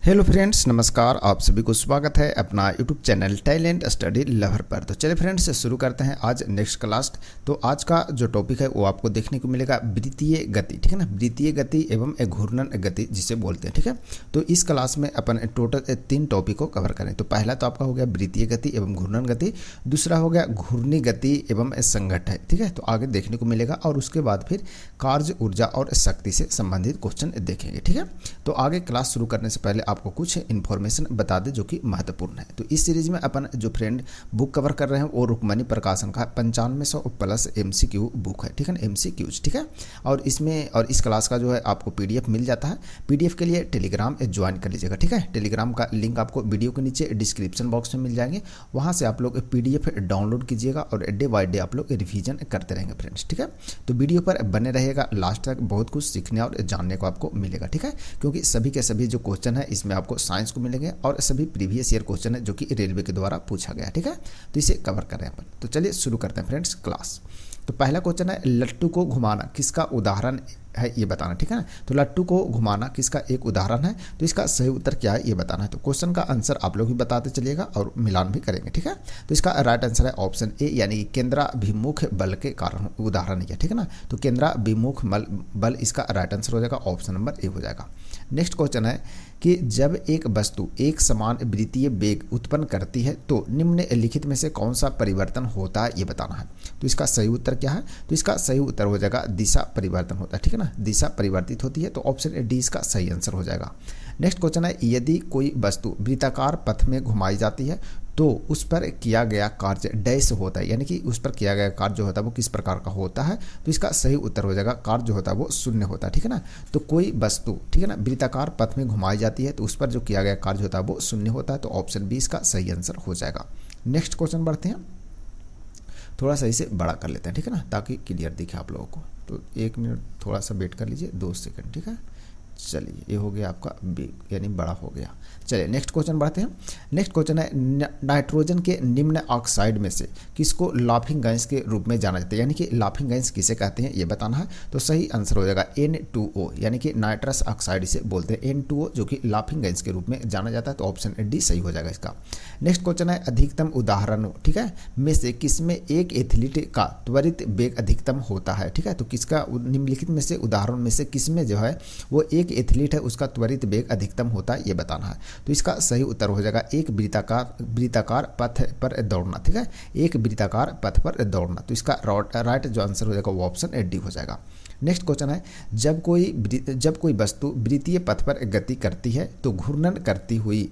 Hello friends, नमस्कार। आप सभी को स्वागत है अपना YouTube channel talent study lover पर। तो चलिए फ्रेंड्स, शुरू करते हैं आज नेक्स्ट क्लास। तो आज का जो टॉपिक है वो आपको देखने को मिलेगा वृत्तीय गति, ठीक है ना। वृत्तीय गति एवं घूर्णन गति जिसे बोलते हैं, ठीक है। तो इस क्लास में अपन टोटल 3 टॉपिक को कवर करें। तो पहला तो आपका हो गया वृत्तीय गति एवं घूर्णन गति, दूसरा हो गया घूर्णी गति एवं संघट्ट है, ठीक है। तो आगे देखने को मिलेगा और उसके बाद फिर कार्य, ऊर्जा और शक्ति से संबंधित क्वेश्चन देखेंगे, ठीक है। तो आगे क्लास शुरू करने से पहले आपको कुछ इन्फॉर्मेशन बता दें जो कि महत्वपूर्ण है। तो इस सीरीज में अपन जो फ्रेंड बुक कवर कर रहे हैं वो रुक्मणी प्रकाशन का 9500 प्लस MCQ बुक है, ठीक है ना, MCQs, ठीक है। और इसमें और इस क्लास का जो है आपको PDF मिल जाता है। PDF के लिए टेलीग्राम ज्वाइन कर लीजिएगा, ठीक है। टेलीग्राम का लिंक आपको वीडियो के नीचे डिस्क्रिप्शन बॉक्स में मिल जाएंगे। वहाँ से आप लोग PDF डाउनलोड कीजिएगा और डे बाय डे आप लोग रिवीजन करते रहेंगे फ्रेंड्स, ठीक है। तो वीडियो पर बने रहेगा, लास्ट तक बहुत कुछ सीखने और जानने को आपको मिलेगा, ठीक है। क्योंकि सभी के सभी जो क्वेश्चन है इसमें आपको साइंस को मिलेंगे और सभी प्रीवियस ईयर क्वेश्चन है जो कि रेलवे के द्वारा पूछा गया, ठीक है। तो इसे कवर करें अपन। तो चलिए शुरू करते हैं फ्रेंड्स क्लास। तो पहला क्वेश्चन है लट्टू को घुमाना किसका उदाहरण है ये बताना, ठीक है ना। तो लट्टू को घुमाना किसका एक उदाहरण है। तो इसका सही उत्तर क्या है ये बताना है। तो क्वेश्चन का आंसर आप लोग भी बताते चलिएगा और मिलान भी करेंगे, ठीक है। तो इसका राइट आंसर है ऑप्शन ए, यानी केंद्राभिमुख बल के कारण उदाहरण है, ठीक है ना। तो केंद्राभिमुख बल इसका राइट आंसर हो जाएगा, ऑप्शन नंबर ए हो जाएगा। नेक्स्ट क्वेश्चन है कि जब एक वस्तु एक समान वृत्तीय वेग उत्पन्न करती है तो निम्नलिखित में से कौन सा परिवर्तन होता है ये बताना है। तो इसका सही उत्तर क्या है। तो इसका सही उत्तर हो जाएगा दिशा परिवर्तन होता है, ठीक है ना। दिशा परिवर्तित होती है, तो ऑप्शन डी इसका सही आंसर हो जाएगा। नेक्स्ट क्वेश्चन है यदि कोई वस्तु वृत्ताकार पथ में घुमाई जाती है तो उस पर किया गया कार्य डैश होता है, यानी कि उस पर किया गया कार्य जो होता है वो किस प्रकार का होता है। तो इसका सही उत्तर हो जाएगा कार्य जो होता है वो शून्य होता है, ठीक है ना। तो कोई वस्तु, ठीक है ना, वृत्ताकार पथ में घुमाई जाती है तो उस पर जो किया गया कार्य होता है वो शून्य होता है। तो ऑप्शन बी इसका सही आंसर हो जाएगा। नेक्स्ट क्वेश्चन बढ़ते हैं, थोड़ा सा इसे बड़ा कर लेते हैं, ठीक है ना, ताकि क्लियर दिखे आप लोगों को। तो 1 मिनट थोड़ा सा वेट कर लीजिए, 2 सेकंड, ठीक है। चलिए ये हो गया आपका बी, यानी बड़ा हो गया। चलिए नेक्स्ट क्वेश्चन बढ़ते हैं। नेक्स्ट क्वेश्चन है नाइट्रोजन के निम्न ऑक्साइड में से किसको लाफिंग गैस के रूप में जाना जाता है, यानी कि लाफिंग गैस किसे कहते हैं ये बताना है। तो सही आंसर हो जाएगा N2O, यानी कि नाइट्रस ऑक्साइड इसे बोलते हैं, N2O जो कि लाफिंग गैस के रूप में जाना जाता है। तो ऑप्शन डी सही हो जाएगा इसका। नेक्स्ट क्वेश्चन है अधिकतम उदाहरणों, ठीक है, में से किसमें एक एथलीट का त्वरित वेग अधिकतम होता है, ठीक है। तो किसका निम्नलिखित में से उदाहरण में से किसमें जो है वो एक एथलीट है उसका त्वरित वेग अधिकतम होता है ये बताना है। तो इसका सही उत्तर हो जाएगा एक वृत्ताकार पथ पर दौड़ना, ठीक है, एक वृत्ताकार पथ पर दौड़ना। तो इसका राइट जो आंसर हो जाएगा वो ऑप्शन डी हो जाएगा। नेक्स्ट क्वेश्चन है जब कोई वस्तु वृत्तीय पथ पर गति करती है तो घूर्णन करती हुई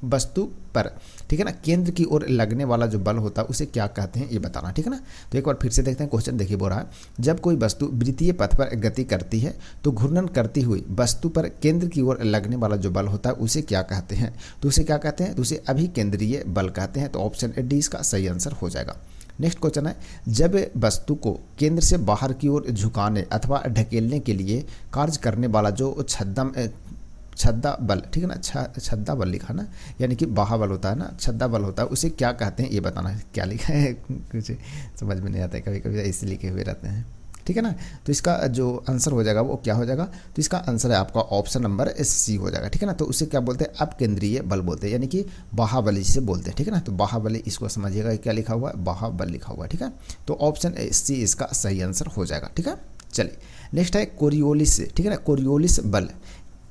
वस्तु पर, ठीक है ना, केंद्र की ओर लगने वाला जो बल होता है उसे क्या कहते हैं ये बताना, ठीक है ना। तो एक बार फिर से देखते हैं क्वेश्चन, देखिए बोल रहा है जब कोई वस्तु वृत्तीय पथ पर गति करती है तो घूर्णन करती हुई वस्तु पर केंद्र की ओर लगने वाला जो बल होता है उसे क्या कहते हैं। तो उसे क्या कहते हैं, तो उसे अभिकेंद्रीय बल कहते हैं। तो ऑप्शन डी इसका सही आंसर हो जाएगा। नेक्स्ट क्वेश्चन है जब वस्तु को केंद्र से बाहर की ओर झुकाने अथवा ढकेलने के लिए कार्य करने वाला जो छद्दा बल, ठीक है ना, छद्दा बल लिखा ना, यानी कि बाहुबल होता है ना, छद्दा बल होता है उसे क्या कहते हैं ये बताना है। क्या लिखा है कुछ समझ में नहीं आता है, कभी कभी ऐसे लिखे हुए रहते हैं, ठीक है ना। तो इसका जो आंसर हो जाएगा वो क्या हो जाएगा। तो इसका आंसर है आपका ऑप्शन नंबर सी हो जाएगा, ठीक है ना। तो उसे क्या बोलते हैं अपकेंद्रीय बल बोलते हैं, यानी कि बाहुबली से बोलते हैं, ठीक है ना। तो बाहुबली इसको समझिएगा क्या लिखा हुआ है, बाहुबल लिखा हुआ है, ठीक है। तो ऑप्शन सी इसका सही आंसर हो जाएगा, ठीक है। चलिए नेक्स्ट है कोरियोलिस, ठीक है ना, कोरियोलिस बल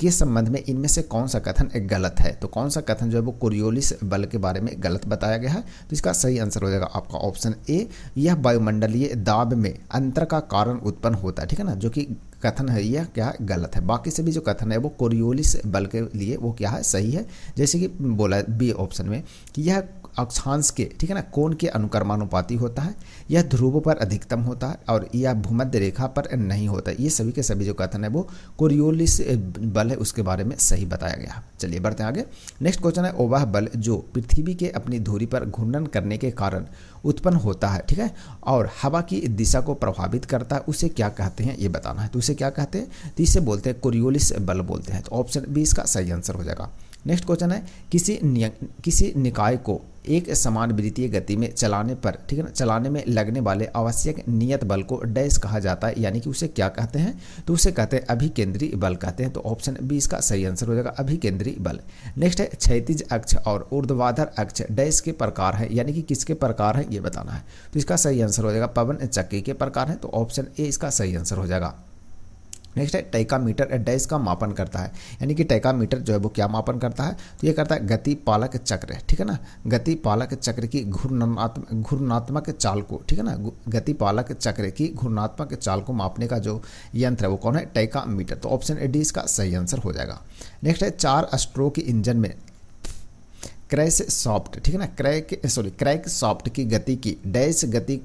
के संबंध में इनमें से कौन सा कथन गलत है। तो कौन सा कथन जो है वो कोरियोलिस बल के बारे में गलत बताया गया है। तो इसका सही आंसर हो जाएगा आपका ऑप्शन ए, यह वायुमंडलीय दाब में अंतर का कारण उत्पन्न होता है, ठीक है ना। जो कि कथन है यह क्या है, गलत है। बाकी से भी जो कथन है वो कोरियोलिस बल के लिए वो क्या है, सही है। जैसे कि बोला है बी ऑप्शन में कि यह अक्षांश के, ठीक है ना, कोण के अनुक्रमानुपाती होता है, यह ध्रुवों पर अधिकतम होता है और यह भूमध्य रेखा पर नहीं होता है। ये सभी के सभी जो कथन है वो कोरियोलिस बल है उसके बारे में सही बताया गया। चलिए बढ़ते हैं आगे। नेक्स्ट क्वेश्चन है वह बल जो पृथ्वी के अपनी धुरी पर घूर्णन करने के कारण उत्पन्न होता है, ठीक है, और हवा की दिशा को प्रभावित करता है उसे क्या कहते हैं ये बताना है। तो उसे क्या कहते हैं, तो इसे बोलते हैं कोरियोलिस बल बोलते हैं। तो ऑप्शन बी इसका सही आंसर हो जाएगा। नेक्स्ट क्वेश्चन है किसी निकाय को एक समान वृत्तीय गति में चलाने पर, ठीक है ना, चलाने में लगने वाले आवश्यक नियत बल को डैश कहा जाता है, यानी कि उसे क्या कहते हैं, तो उसे कहते हैं अभिकेंद्री बल कहते हैं। तो ऑप्शन बी इसका सही आंसर हो जाएगा, अभिकेंद्री बल। नेक्स्ट है क्षैतिज अक्ष और ऊर्ध्वाधर अक्ष डैश के प्रकार है, यानी कि किसके प्रकार है ये बताना है। तो इसका सही आंसर हो जाएगा पवन चक्की के प्रकार है। तो ऑप्शन ए इसका सही आंसर हो जाएगा। नेक्स्ट है टैकामीटर डैश का मापन करता है, यानी कि टैकामीटर जो है वो क्या मापन करता है, तो ये करता है गति पालक चक्र, ठीक है ना, गति पालक चक्र की घूर्णनात्मक चाल को, ठीक है ना, गति पालक चक्र की घूर्णनात्मक चाल को मापने का जो यंत्र है वो कौन है, टैकामीटर। तो ऑप्शन डी इसका सही आंसर हो जाएगा। नेक्स्ट है 4 स्ट्रोक इंजन में क्रैश सॉफ्ट, ठीक है ना, क्रैक सॉफ्ट की गति की डैश गति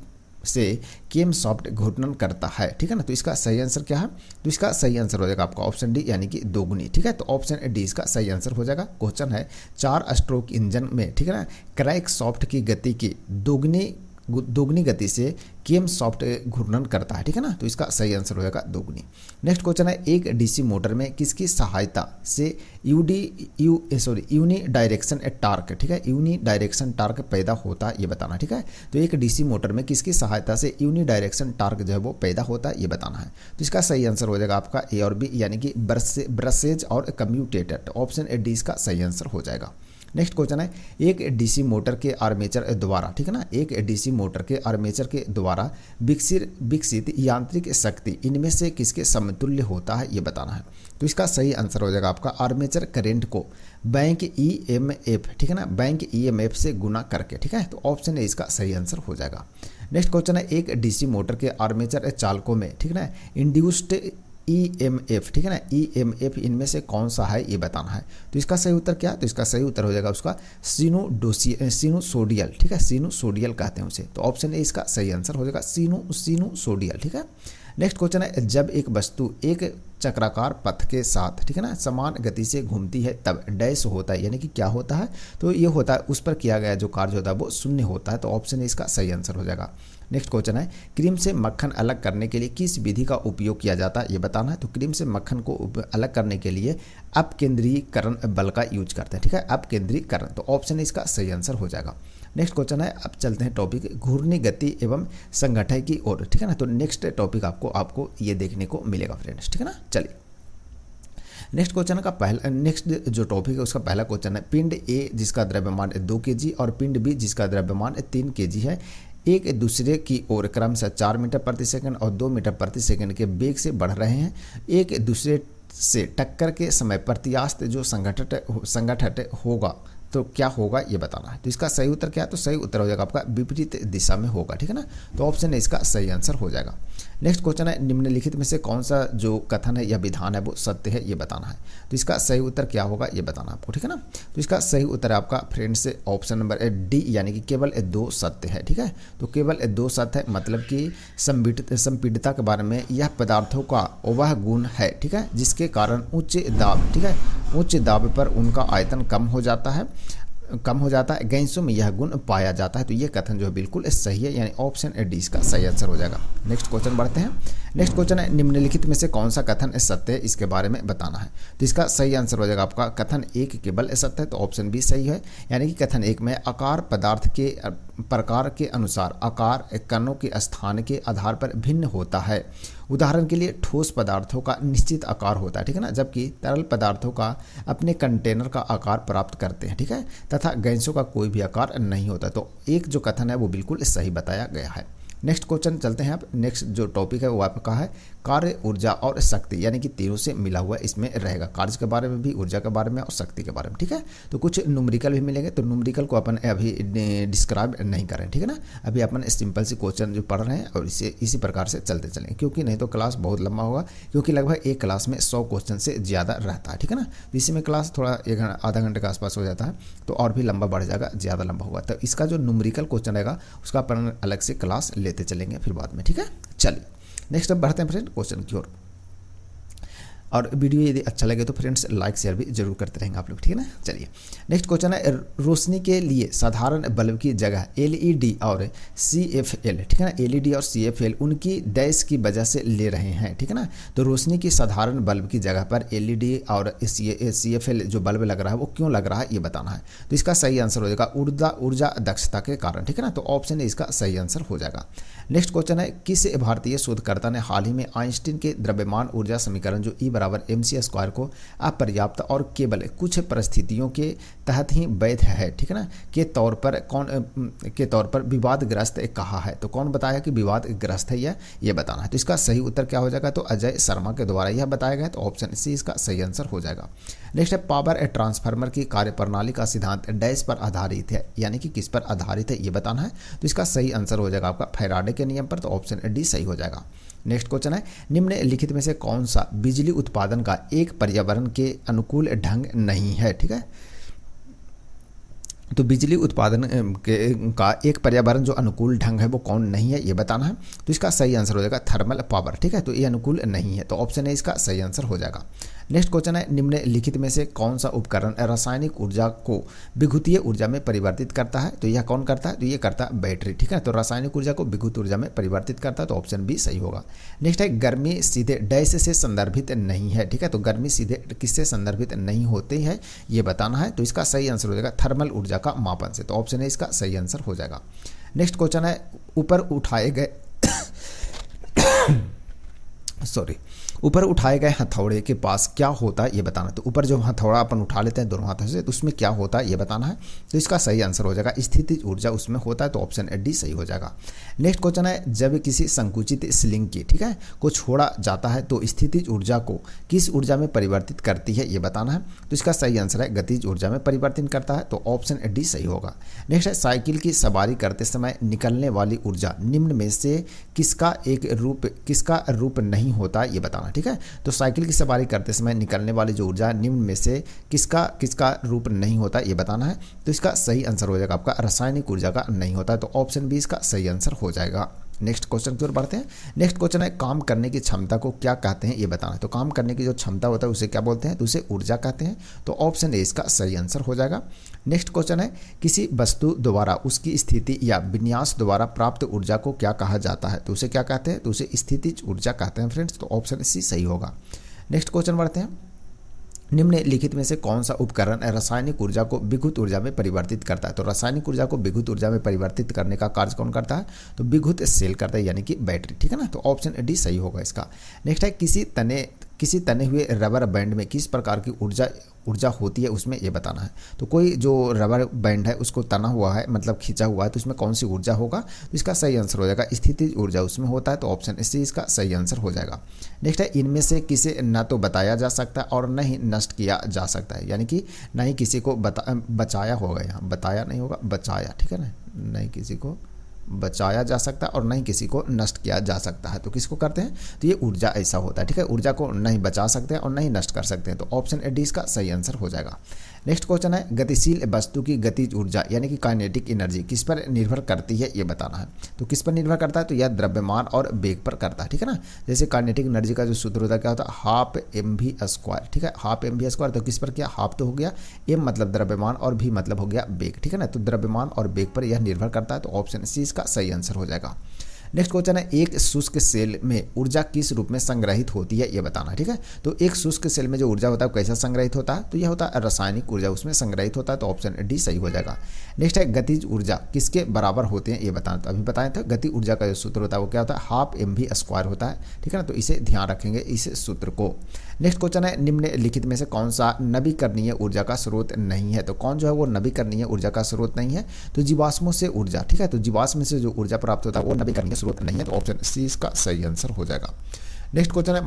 से केम सॉफ्ट घूर्णन करता है, ठीक है ना। तो इसका सही आंसर क्या है, तो इसका सही आंसर हो जाएगा आपका ऑप्शन डी, यानी कि दोगुनी, ठीक है। तो ऑप्शन डी इसका सही आंसर हो जाएगा। क्वेश्चन है 4 स्ट्रोक इंजन में, ठीक है ना, क्रैंक सॉफ्ट की गति की दोगुनी गति से केम सॉफ्ट घूर्णन करता है, ठीक है ना। तो इसका सही आंसर हो जाएगा दोगुनी। नेक्स्ट क्वेश्चन है एक डीसी मोटर में किसकी सहायता से यूनी डायरेक्शन टार्क, ठीक है, यूनी डायरेक्शन टार्क पैदा होता है ये बताना, ठीक है। तो एक डीसी मोटर में किसकी सहायता से यूनी डायरेक्शन टार्क जो है वो पैदा होता है ये बताना है। तो इसका सही आंसर हो जाएगा आपका ए और बी, यानी कि ब्रशेज और कम्यूटेटर। ऑप्शन डी इसका सही आंसर हो जाएगा। नेक्स्ट क्वेश्चन है एक डीसी मोटर के आर्मेचर द्वारा, ठीक है ना, एक डीसी मोटर के आर्मेचर के द्वारा विकसित यांत्रिक शक्ति इनमें से किसके समतुल्य होता है ये बताना है। तो इसका सही आंसर हो जाएगा आपका आर्मेचर करंट को बैंक ईएमएफ, ठीक है ना, बैंक ईएमएफ से गुना करके, ठीक है। तो ऑप्शन ए इसका सही आंसर हो जाएगा। नेक्स्ट क्वेश्चन है एक डीसी मोटर के आर्मेचर चालकों में, ठीक है ना, इंड्यूस्ड ईएमएफ, ठीक है ना, ईएमएफ इनमें से कौन सा है ये बताना है। तो इसका सही उत्तर क्या है, तो इसका सही उत्तर हो जाएगा उसका सिनुसोडियल, ठीक है, सिनुसोडियल कहते हैं उसे। तो ऑप्शन ए इसका सही आंसर हो जाएगा सिनुसोडियल, ठीक है। नेक्स्ट क्वेश्चन है जब एक वस्तु एक चक्राकार पथ के साथ, ठीक है ना, समान गति से घूमती है तब डैश होता है, यानी कि क्या होता है, तो ये होता है उस पर किया गया जो कार्य होता है वो शून्य होता है। तो ऑप्शन ए इसका सही आंसर हो जाएगा। नेक्स्ट क्वेश्चन है क्रीम से मक्खन अलग करने के लिए किस विधि का उपयोग किया जाता है ये बताना है। तो क्रीम से मक्खन को अलग करने के लिए अपकेंद्रीकरण बल का यूज करते हैं, ठीक है, अपकेंद्रीकरण। तो ऑप्शन इसका सही आंसर हो जाएगा। नेक्स्ट क्वेश्चन है अब चलते हैं टॉपिक घूर्णी गति एवं संगठन की ओर, ठीक है ना। तो नेक्स्ट टॉपिक आपको ये देखने को मिलेगा फ्रेंड्स, ठीक है ना। चलिए नेक्स्ट क्वेश्चन का नेक्स्ट जो टॉपिक है उसका पहला क्वेश्चन है पिंड ए जिसका द्रव्यमान 2 kg और पिंड बी जिसका द्रव्यमान 3 kg है एक दूसरे की ओर क्रमशः 4 मीटर प्रति सेकंड और 2 मीटर प्रति सेकंड के वेग से बढ़ रहे हैं। एक दूसरे से टक्कर के समय प्रत्यास्थ जो संगठन होगा तो क्या होगा ये बताना है। तो इसका सही उत्तर क्या है, तो सही उत्तर हो जाएगा आपका विपरीत दिशा में होगा, ठीक है ना। तो ऑप्शन ए इसका सही आंसर हो जाएगा। नेक्स्ट क्वेश्चन है निम्नलिखित में से कौन सा जो कथन है या विधान है वो सत्य है ये बताना है। तो इसका सही उत्तर क्या होगा ये बताना आपको, ठीक है ना। तो इसका सही उत्तर है आपका फ्रेंड्स ऑप्शन नंबर डी, यानी कि केवल 2 सत्य है, ठीक है। तो केवल 2 सत्य है, मतलब कि संपीड़ितता के बारे में यह पदार्थों का वह गुण है, ठीक है, जिसके कारण उच्च दाब, ठीक है, उच्च दाब पर उनका आयतन कम हो जाता है, गैसों में यह गुण पाया जाता है। तो ये कथन जो है बिल्कुल सही है, यानी ऑप्शन डी इसका सही आंसर हो जाएगा। नेक्स्ट क्वेश्चन बढ़ते हैं। नेक्स्ट क्वेश्चन है निम्नलिखित में से कौन सा कथन सत्य है इसके बारे में बताना है। तो इसका सही आंसर हो जाएगा आपका कथन 1 केवल सत्य है। तो ऑप्शन बी सही है, यानी कि कथन 1 में आकार पदार्थ के प्रकार के अनुसार आकार कणों के स्थान के आधार पर भिन्न होता है। उदाहरण के लिए ठोस पदार्थों का निश्चित आकार होता है, ठीक है ना, जबकि तरल पदार्थों का अपने कंटेनर का आकार प्राप्त करते हैं, ठीक है, तथा गैसों का कोई भी आकार नहीं होता। तो एक जो कथन है वो बिल्कुल सही बताया गया है। नेक्स्ट क्वेश्चन चलते हैं आप। नेक्स्ट जो टॉपिक है वो आपका है कार्य, ऊर्जा और शक्ति, यानी कि तीनों से मिला हुआ इसमें रहेगा, कार्य के बारे में भी, ऊर्जा के बारे में और शक्ति के बारे में, ठीक है। तो कुछ न्यूमेरिकल भी मिलेंगे, तो न्यूमेरिकल को अपन अभी डिस्क्राइब नहीं करें, ठीक है ना। अभी अपन सिंपल सी क्वेश्चन जो पढ़ रहे हैं और इसी प्रकार से चलते चलेंगे, क्योंकि नहीं तो क्लास बहुत लंबा होगा, क्योंकि लगभग एक क्लास में 100 क्वेश्चन से ज़्यादा रहता है, ठीक है ना। तो इसी में क्लास थोड़ा आधा घंटे के आसपास हो जाता है, तो और भी लंबा बढ़ जाएगा, ज़्यादा लंबा होगा। तो इसका जो न्यूमेरिकल क्वेश्चन रहेगा उसका अपन अलग से क्लास लेते चलेंगे फिर बाद में, ठीक है। चलिए नेक्स्ट अब बढ़ते हैं फ्रेंड क्वेश्चन की ओर। और वीडियो यदि अच्छा लगे तो फ्रेंड्स लाइक शेयर भी जरूर करते रहेंगे आप लोग, ठीक है ना। चलिए नेक्स्ट क्वेश्चन है, रोशनी के लिए साधारण बल्ब की जगह एलईडी और सीएफएल, ठीक है ना, एलईडी और सीएफएल उनकी डैश की वजह से ले रहे हैं, ठीक है ना। तो रोशनी की साधारण बल्ब की जगह पर एलईडी और सीएफएल जो बल्ब लग रहा है वो क्यों लग रहा है ये बताना है। तो इसका सही आंसर हो जाएगा ऊर्जा दक्षता के कारण, ठीक है ना। तो ऑप्शन ए इसका सही आंसर हो जाएगा। नेक्स्ट क्वेश्चन है, किस भारतीय शोधकर्ता ने हाल ही में आइंस्टीन के द्रव्यमान ऊर्जा समीकरण जो E बराबर mc² को अपर्याप्त और केवल कुछ परिस्थितियों के तहत ही वैध है, ठीक है ना, के तौर पर विवादग्रस्त कहा है। तो कौन बताया कि विवादग्रस्त है ये बताना है। तो इसका सही उत्तर क्या हो जाएगा, तो अजय शर्मा के द्वारा यह बताया गया। तो ऑप्शन सी इसका सही आंसर हो जाएगा। नेक्स्ट है, पावर ट्रांसफार्मर की कार्यप्रणाली का सिद्धांत डैश पर आधारित है, यानी कि किस पर आधारित है ये बताना है। तो इसका सही आंसर हो जाएगा आपका फैराडे के नियम पर। तो ऑप्शन डी सही हो जाएगा। नेक्स्ट क्वेश्चन है, निम्नलिखित में से कौन सा बिजली उत्पादन का एक पर्यावरण के अनुकूल ढंग नहीं है, ठीक है। तो बिजली उत्पादन का एक पर्यावरण जो अनुकूल ढंग है वो कौन नहीं है ये बताना है। तो इसका सही आंसर हो जाएगा थर्मल पावर, ठीक है। तो ये अनुकूल नहीं है, तो ऑप्शन ए इसका सही आंसर हो जाएगा। नेक्स्ट क्वेश्चन है, निम्नलिखित में से कौन सा उपकरण रासायनिक ऊर्जा को विद्युतीय ऊर्जा में परिवर्तित करता है। तो यह कौन करता है, तो ये करता है बैटरी, ठीक है। तो रासायनिक ऊर्जा को विद्युत ऊर्जा में परिवर्तित करता है। तो ऑप्शन बी सही होगा। नेक्स्ट है, गर्मी सीधे डैश से संदर्भित नहीं है, ठीक है। तो गर्मी सीधे किससे संदर्भित नहीं होती है ये बताना है। तो इसका सही आंसर हो जाएगा थर्मल ऊर्जा का मापन से। तो ऑप्शन ए इसका सही आंसर हो जाएगा। नेक्स्ट क्वेश्चन है, ऊपर उठाए गए हथौड़े के पास क्या होता है ये बताना है। तो ऊपर जो हथौड़ा अपन उठा लेते हैं दोनों हाथों से, तो उसमें क्या होता है ये बताना है। तो इसका सही आंसर हो जाएगा स्थितिज ऊर्जा उसमें होता है। तो ऑप्शन डी सही हो जाएगा। नेक्स्ट क्वेश्चन है, जब किसी संकुचित स्लिंग की, ठीक है, को छोड़ा जाता है तो स्थितिज ऊर्जा को किस ऊर्जा में परिवर्तित करती है ये बताना है। तो इसका सही आंसर है गतिज ऊर्जा में परिवर्तित करता है। तो ऑप्शन डी सही होगा। नेक्स्ट है, साइकिल की सवारी करते समय निकलने वाली ऊर्जा निम्न में से किसका रूप नहीं होता ये बताना, ठीक है। तो साइकिल की सवारी करते समय निकलने वाली जो ऊर्जा निम्न में से किसका रूप नहीं होता ये बताना है। तो इसका सही आंसर हो जाएगा आपका रासायनिक ऊर्जा का नहीं होता है। तो ऑप्शन बी इसका सही आंसर हो जाएगा। नेक्स्ट क्वेश्चन की ओर बढ़ते हैं। नेक्स्ट क्वेश्चन है, काम करने की क्षमता को क्या कहते हैं ये बताना है। तो काम करने की जो क्षमता होता है उसे क्या बोलते हैं, तो उसे ऊर्जा कहते हैं। तो ऑप्शन ए इसका सही आंसर हो जाएगा। नेक्स्ट क्वेश्चन है, किसी वस्तु द्वारा उसकी स्थिति या विन्यास द्वारा प्राप्त ऊर्जा को क्या कहा जाता है। तो उसे क्या कहते हैं, तो उसे स्थितिज ऊर्जा कहते हैं फ्रेंड्स। तो ऑप्शन सी सही होगा। नेक्स्ट क्वेश्चन बढ़ते हैं, निम्नलिखित में से कौन सा उपकरण रासायनिक ऊर्जा को विद्युत ऊर्जा में परिवर्तित करता है। तो रासायनिक ऊर्जा को विद्युत ऊर्जा में परिवर्तित करने का कार्य कौन करता है, तो विद्युत सेल करता है, यानी कि बैटरी, ठीक है ना। तो ऑप्शन डी सही होगा इसका। नेक्स्ट है, किसी तने हुए रबर बैंड में किस प्रकार की ऊर्जा होती है उसमें ये बताना है। तो कोई जो रबर बैंड है उसको तना हुआ है, मतलब खींचा हुआ है, तो उसमें कौन सी ऊर्जा होगा। तो इसका सही आंसर हो जाएगा स्थितिज ऊर्जा उसमें होता है। तो ऑप्शन सी इसका सही आंसर हो जाएगा। नेक्स्ट है, इनमें से किसे न तो बताया जा सकता है और न ही नष्ट किया जा सकता है, यानी कि न ही किसी को बचाया होगा, यहाँ बताया नहीं होगा, बचाया, ठीक है ना, नहीं किसी को बचाया जा सकता है और नहीं किसी को नष्ट किया जा सकता है। तो किसको करते हैं, तो ये ऊर्जा ऐसा होता है, ठीक है। ऊर्जा को नहीं बचा सकते हैं और नहीं नष्ट कर सकते हैं। तो ऑप्शन डी इसका सही आंसर हो जाएगा। नेक्स्ट क्वेश्चन है, गतिशील वस्तु की गतिज ऊर्जा यानी कि काइनेटिक एनर्जी किस पर निर्भर करती है ये बताना है। तो किस पर निर्भर करता है, तो यह द्रव्यमान और वेग पर करता है, ठीक है ना। जैसे काइनेटिक एनर्जी का जो सूत्र होता है क्या होता है, हाफ mv², ठीक है, हाफ mv²। तो किस पर किया, हाफ तो हो गया, m मतलब द्रव्यमान और v मतलब हो गया वेग, ठीक है ना। तो द्रव्यमान और वेग पर यह निर्भर करता है। तो ऑप्शन सी इसका सही आंसर हो जाएगा। नेक्स्ट क्वेश्चन है, एक शुष्क सेल में ऊर्जा किस रूप में संग्रहित होती है ये बताना है, ठीक है। तो एक शुष्क सेल में जो ऊर्जा होता है वो कैसा संग्रहित होता है, तो यह होता है रासायनिक ऊर्जा उसमें संग्रहित होता है। तो ऑप्शन डी सही हो जाएगा। नेक्स्ट है, गतिज ऊर्जा किसके बराबर होते हैं ये बताना। तो अभी बताया था गति ऊर्जा का जो सूत्र होता है वो क्या होता है, हाफ mv² होता है, ठीक है ना। तो इसे ध्यान रखेंगे इस सूत्र को। नेक्स्ट क्वेश्चन है, निम्नलिखित में से कौन सा नवीकरणीय ऊर्जा का स्रोत नहीं है। तो कौन जो है वो नवीकरणीय ऊर्जा का स्रोत नहीं है, तो जीवाश्मों से ऊर्जा, ठीक है। तो जीवाश्म से जो ऊर्जा प्राप्त होता है वो नवीकरणीय स्रोत नहीं है। तो ऑप्शन सी इसका सही आंसर हो जाएगा। नेक्स्ट क्वेश्चन है,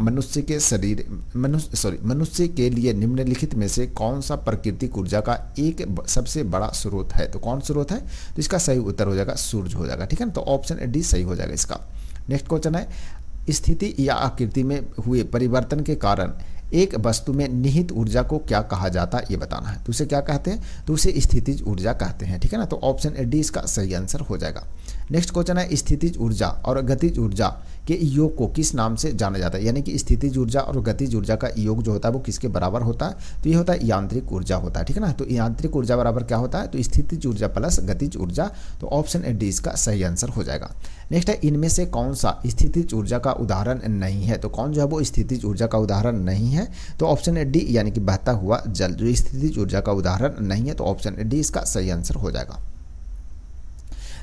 मनुष्य के लिए निम्नलिखित में से कौन सा प्राकृतिक ऊर्जा का एक सबसे बड़ा स्रोत है। तो कौन स्रोत है, तो इसका सही उत्तर हो जाएगा सूर्य हो जाएगा, ठीक है ना। तो ऑप्शन डी सही हो जाएगा इसका। नेक्स्ट क्वेश्चन है, स्थिति या आकृति में हुए परिवर्तन के कारण एक वस्तु में निहित ऊर्जा को क्या कहा जाता है ये बताना है। तो उसे क्या कहते हैं, तो उसे स्थितिज ऊर्जा कहते हैं, ठीक है ना। तो ऑप्शन डी इसका सही आंसर हो जाएगा। नेक्स्ट क्वेश्चन है, स्थितिज ऊर्जा और गतिज ऊर्जा के योग को किस नाम से जाना जाता है, यानी कि स्थितिज ऊर्जा और गतिज ऊर्जा का योग जो होता है वो किसके बराबर होता है, तो ये होता है यांत्रिक ऊर्जा होता है, ठीक है ना। तो यांत्रिक ऊर्जा बराबर क्या होता है, तो स्थितिज ऊर्जा प्लस गतिज ऊर्जा। तो ऑप्शन डी इसका सही आंसर हो जाएगा। नेक्स्ट है, इनमें से कौन सा स्थितिज ऊर्जा का उदाहरण नहीं है, तो कौन जो है वो स्थितिज ऊर्जा का उदाहरण नहीं है, तो ऑप्शन डी यानी कि बहता हुआ जल जो स्थितिज ऊर्जा का उदाहरण नहीं है, तो ऑप्शन डी इसका सही आंसर हो जाएगा।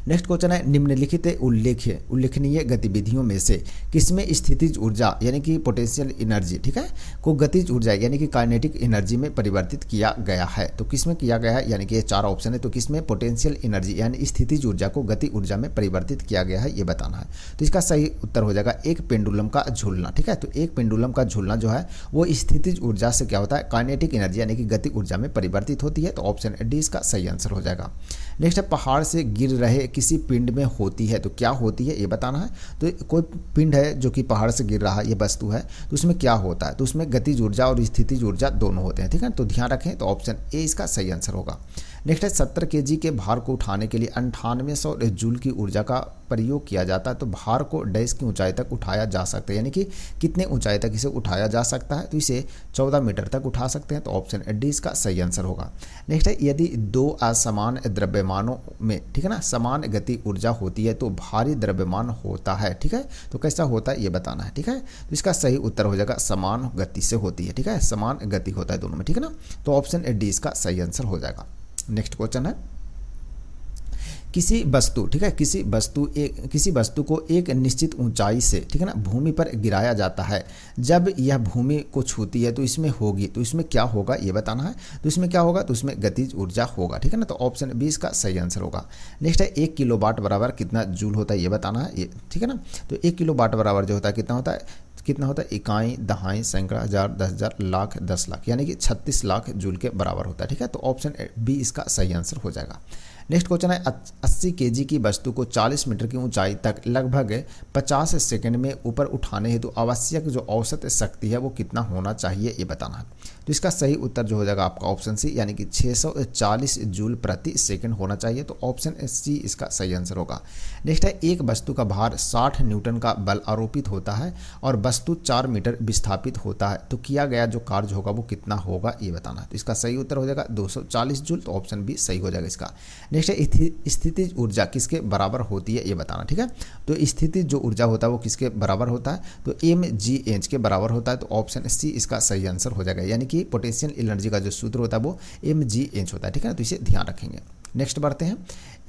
नेक्स्ट क्वेश्चन है, निम्नलिखित उल्लेखनीय गतिविधियों में से किसमें स्थितिज ऊर्जा यानी कि पोटेंशियल एनर्जी, ठीक है, को गतिज ऊर्जा यानी कि काइनेटिक एनर्जी में परिवर्तित किया गया है। तो किसमें किया गया है, यानी कि ये 4 ऑप्शन है, तो किसमें पोटेंशियल एनर्जी यानी स्थितिज ऊर्जा को गति ऊर्जा में परिवर्तित किया गया है ये बताना है। तो इसका सही उत्तर हो जाएगा एक पेंडुलम का झूलना, ठीक है। तो एक पेंडुलम का झूलना जो है वो स्थितिज ऊर्जा से क्या होता है, काइनेटिक एनर्जी यानी कि गति ऊर्जा में परिवर्तित होती है। तो ऑप्शन डी इसका सही आंसर हो जाएगा। नेक्स्ट है, पहाड़ से गिर रहे किसी पिंड में होती है, तो क्या होती है ये बताना है। तो कोई पिंड है जो कि पहाड़ से गिर रहा है, ये वस्तु है, तो उसमें क्या होता है, तो उसमें गतिज ऊर्जा और स्थितिज ऊर्जा दोनों होते हैं, ठीक है। तो ध्यान रखें, तो ऑप्शन ए इसका सही आंसर होगा। नेक्स्ट है, 70 kg के भार को उठाने के लिए 9800 जूल की ऊर्जा का प्रयोग किया जाता है। तो भार को डैश की ऊंचाई तक उठाया जा सकता है, यानी कि कितने ऊंचाई तक इसे उठाया जा सकता है, तो इसे 14 मीटर तक उठा सकते हैं। तो ऑप्शन डी इसका सही आंसर होगा। नेक्स्ट है, यदि 2 असमान द्रव्यमानों में, ठीक है ना, समान गति ऊर्जा होती है तो भारी द्रव्यमान होता है, ठीक है। तो कैसा होता है ये बताना है, ठीक है। तो इसका सही उत्तर हो जाएगा समान गति से होती है, ठीक है, समान गति होता है दोनों में, ठीक है ना। तो ऑप्शन डी इसका सही आंसर हो जाएगा। नेक्स्ट क्वेश्चन है, किसी वस्तु, ठीक है, किसी वस्तु को एक निश्चित ऊंचाई से, ठीक है ना, भूमि पर गिराया जाता है। जब यह भूमि को छूती है तो इसमें होगी, तो इसमें क्या होगा ये बताना है। तो इसमें क्या होगा, तो इसमें गतिज ऊर्जा होगा, ठीक है ना। तो ऑप्शन बी इसका सही आंसर होगा। नेक्स्ट है, 1 किलोवाट बराबर कितना जूल होता है ये बताना है, ये ठीक है ना। तो 1 किलोवाट बराबर जो होता है कितना होता है, इकाई, दहाई, सैकड़ा, हजार, 10,000, लाख, 10 लाख, यानी कि 36 लाख जूल के बराबर होता है, ठीक है। तो ऑप्शन बी इसका सही आंसर हो जाएगा। नेक्स्ट क्वेश्चन है, 80 kg की वस्तु को 40 मीटर की ऊंचाई तक लगभग 50 सेकंड में ऊपर उठाने हेतु आवश्यक जो औसत शक्ति है वो कितना होना चाहिए ये बताना है। तो इसका सही उत्तर जो हो जाएगा आपका ऑप्शन सी, यानी कि 640 जूल प्रति सेकंड होना चाहिए। तो ऑप्शन सी इसका सही आंसर होगा। नेक्स्ट है, एक वस्तु का भार 60 न्यूटन का बल आरोपित होता है और वस्तु 4 मीटर विस्थापित होता है, तो किया गया जो कार्य होगा वो कितना होगा ये बताना है। तो इसका सही उत्तर हो जाएगा 240 जूल। तो ऑप्शन बी सही हो जाएगा इसका। नेक्स्ट है, स्थितिज ऊर्जा किसके बराबर होती है ये बताना, ठीक है। तो स्थितिज जो ऊर्जा होता है वो किसके बराबर होता है, तो mgh के बराबर होता है। तो ऑप्शन सी इसका सही आंसर हो जाएगा, यानी कि पोटेंशियल एनर्जी का जो सूत्र होता है वो mgh होता है, ठीक है ना। तो इसे ध्यान रखेंगे। नेक्स्ट बढ़ते हैं,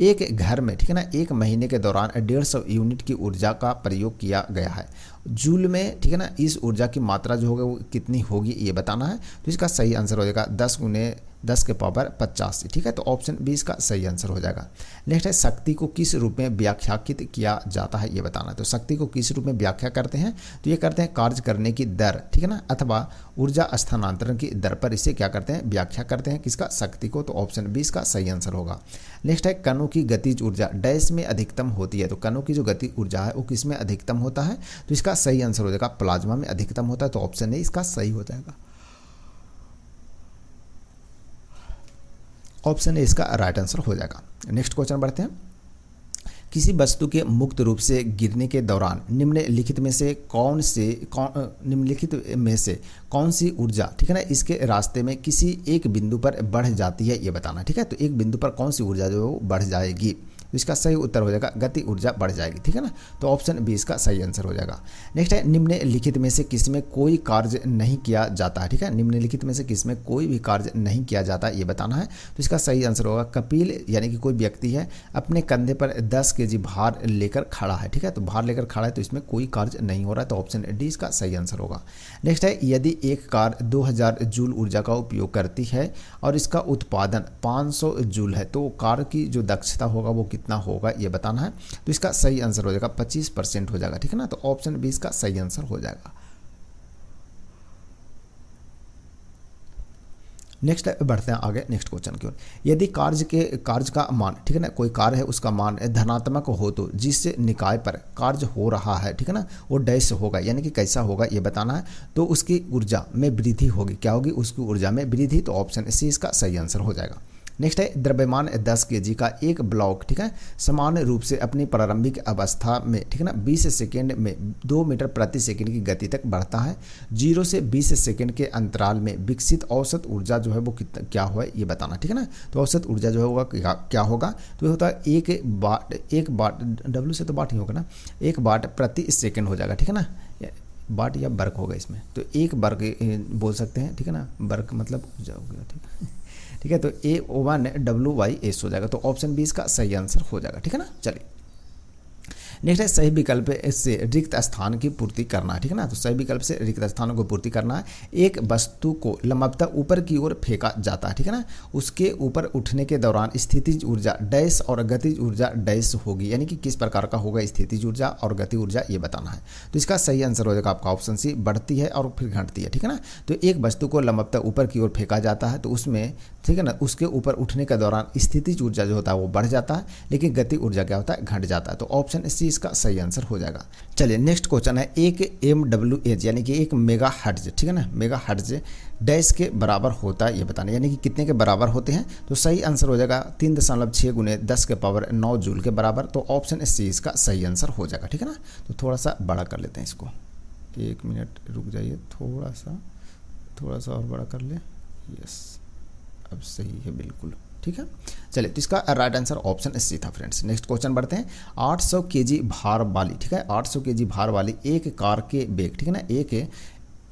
एक घर में, ठीक है ना, 1 महीने के दौरान 150 यूनिट की ऊर्जा का प्रयोग किया गया है जूल में, ठीक है ना। इस ऊर्जा की मात्रा जो होगी वो कितनी होगी ये बताना है। तो इसका सही आंसर हो जाएगा 10 × 10 के पावर 85, ठीक है। तो ऑप्शन बी इसका सही आंसर हो जाएगा। नेक्स्ट है, शक्ति को किस रूप में व्याख्याकित किया जाता है ये बताना है। तो शक्ति को किस रूप में व्याख्या करते हैं, तो ये करते हैं कार्य करने की दर, ठीक है ना, अथवा ऊर्जा स्थानांतरण की दर पर इसे क्या करते हैं, व्याख्या करते हैं किसका, शक्ति को। तो ऑप्शन बी इसका सही आंसर होगा। नेक्स्ट है, कणों की गतिज ऊर्जा डैश में अधिकतम होती है। तो कणों की जो गति ऊर्जा है वो किस में अधिकतम होता है, तो इसका सही आंसर हो जाएगा प्लाज्मा में अधिकतम होता है। तो ऑप्शन ए इसका सही हो जाएगा। ऑप्शन ए इसका राइट आंसर हो जाएगा। नेक्स्ट क्वेश्चन बढ़ते हैं, किसी वस्तु के मुक्त रूप से गिरने के दौरान निम्नलिखित में से कौन सी ऊर्जा, ठीक है ना, इसके रास्ते में किसी एक बिंदु पर बढ़ जाती है ये बताना, ठीक है। तो एक बिंदु पर कौन सी ऊर्जा जो है वो बढ़ जाएगी, तो इसका सही उत्तर हो जाएगा गति ऊर्जा बढ़ जाएगी, ठीक है ना। तो ऑप्शन बी इसका सही आंसर हो जाएगा। नेक्स्ट है, निम्नलिखित में से किसमें कोई कार्य नहीं किया जाता है, ठीक है। निम्नलिखित में से किसमें कोई भी कार्य नहीं किया जाता ये बताना है। तो इसका सही आंसर होगा कपिल, यानी कि कोई व्यक्ति है अपने कंधे पर 10 kg भार लेकर खड़ा है, ठीक है। तो भार लेकर खड़ा है तो इसमें कोई कार्य नहीं हो रहा है। तो ऑप्शन डी इसका सही आंसर होगा। नेक्स्ट है, यदि एक कार 2000 जूल ऊर्जा का उपयोग करती है और इसका उत्पादन 500 जूल है, तो कार की जो दक्षता होगा वो कितना होगा ये बताना है। तो इसका सही आंसर हो जाएगा 25% हो जाएगा, ठीक है ना। तो ऑप्शन बी इसका सही आंसर हो जाएगा। नेक्स्ट बढ़ते हैं आगे नेक्स्ट क्वेश्चन की ओर। यदि कार्य का मान, ठीक है ना, कोई कार्य है उसका मान धनात्मक हो तो जिस निकाय पर कार्य हो रहा है, ठीक है ना, वो डैश होगा, यानी कि कैसा होगा ये बताना है। तो उसकी ऊर्जा में वृद्धि होगी, क्या होगी, उसकी ऊर्जा में वृद्धि। तो ऑप्शन सी इसका सही आंसर हो जाएगा। नेक्स्ट है द्रव्यमान 10 केजी का एक ब्लॉक, ठीक है, समान रूप से अपनी प्रारंभिक अवस्था में, ठीक है ना, 20 सेकेंड में 2 मीटर प्रति सेकेंड की गति तक बढ़ता है। 0 से 20 सेकेंड के अंतराल में विकसित औसत ऊर्जा जो है वो क्या हुआ ये बताना, ठीक है ना। तो औसत ऊर्जा जो होगा क्या होगा, तो ये होता है एक वाट डब्ल्यू से तो वाट ही होगा ना, 1 वाट प्रति सेकेंड हो जाएगा, ठीक है ना, वाट या वर्ग होगा इसमें, तो 1 वर्ग बोल सकते हैं, ठीक है ना, वर्ग मतलब ऊर्जा हो गया, ठीक है। तो A1WS हो जाएगा। तो ऑप्शन बी इसका सही आंसर हो जाएगा, ठीक है ना। चलिए नेक्स्ट है सही विकल्प से रिक्त स्थान की पूर्ति करना है, ठीक है ना। तो सही विकल्प से रिक्त स्थानों को पूर्ति करना है। एक वस्तु को लंबवत ऊपर की ओर फेंका जाता है, ठीक है ना, उसके ऊपर उठने के दौरान स्थितिज ऊर्जा डैश और गतिज ऊर्जा डैश होगी, यानी कि किस प्रकार का होगा स्थितिज ऊर्जा और गति ऊर्जा ये बताना है। तो इसका सही आंसर हो जाएगा आपका ऑप्शन सी, बढ़ती है और फिर घटती है, ठीक है ना। तो एक वस्तु को लंबवत ऊपर की ओर फेंका जाता है तो उसमें, ठीक है ना, उसके ऊपर उठने के दौरान स्थितिज ऊर्जा जो होता है वो बढ़ जाता है, लेकिन गति ऊर्जा क्या होता है, घट जाता है। तो ऑप्शन सी इसका सही आंसर हो जाएगा। चलिए नेक्स्ट क्वेश्चन है, एक MWH यानी कि 1 मेगा हर्ट्ज, ठीक है ना, मेगा हर्ट्ज डैश के बराबर होता है ये बताना, यानी कि कितने के बराबर होते हैं। तो सही आंसर हो जाएगा 3.6 गुने 10 के पावर 9 जूल के बराबर। तो ऑप्शन सी इसका सही आंसर हो जाएगा, ठीक है ना। तो थोड़ा सा बड़ा कर लेते हैं इसको, 1 मिनट रुक जाइए, थोड़ा सा और बड़ा कर ले, यस अब सही है बिल्कुल, ठीक है। चलिए तो इसका राइट आंसर ऑप्शन सी था फ्रेंड्स। नेक्स्ट क्वेश्चन बढ़ते हैं। 800 केजी भार वाली, ठीक है, 800 केजी भार वाली एक कार के वेग, ठीक है ना,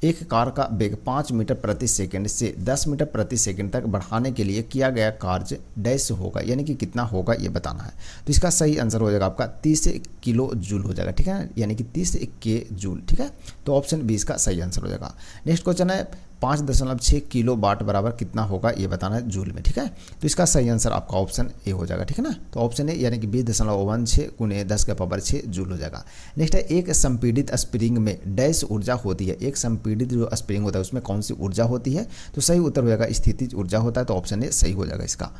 एक कार का वेग 5 मीटर प्रति सेकंड से 10 मीटर प्रति सेकंड तक बढ़ाने के लिए किया गया कार्य डैश होगा, यानी कि कितना होगा ये बताना है। तो इसका सही आंसर हो जाएगा आपका 30 किलो जूल हो जाएगा, ठीक है, यानी कि 30 के जूल, ठीक है। तो ऑप्शन बी इसका सही आंसर हो जाएगा। नेक्स्ट क्वेश्चन है 5.6 किलो वाट बराबर कितना होगा ये बताना है जूल में, ठीक है। तो इसका सही आंसर आपका ऑप्शन ए हो जाएगा, ठीक है ना। तो ऑप्शन ए यानी कि 20.16 गुने 10 के पावर 6 जूल हो जाएगा। नेक्स्ट है एक संपीड़ित स्प्रिंग में डैश ऊर्जा होती है, एक संपीड़ित जो स्प्रिंग होता है उसमें कौन सी ऊर्जा होती है। तो सही उत्तर हो जाएगा स्थितिज ऊर्जा होता है। तो ऑप्शन ए सही हो जाएगा इसका।